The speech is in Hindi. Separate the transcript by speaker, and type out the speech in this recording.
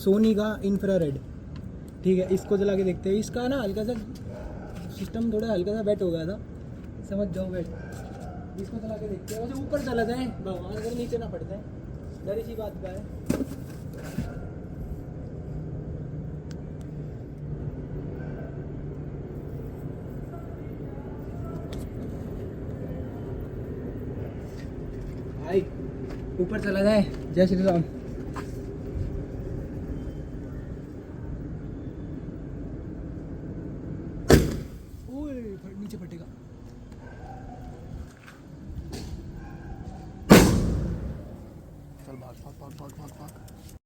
Speaker 1: सोनी का इंफ्रारेड। ठीक है, इसको चला के देखते हैं। इसका ना हल्का सा सिस्टम थोड़ा हल्का सा वेट हो गया था, समझ जाओ वेट। इसको चला के देखते हैं, वैसे ऊपर चला जाए भगवान अगर नीचे ना पड़ जाए, डर इसी बात का है। भाई ऊपर चला जाए। जय श्री राम। ओए नीचे फटेगा। चल भाग भाग भाग भाग भाग भाग।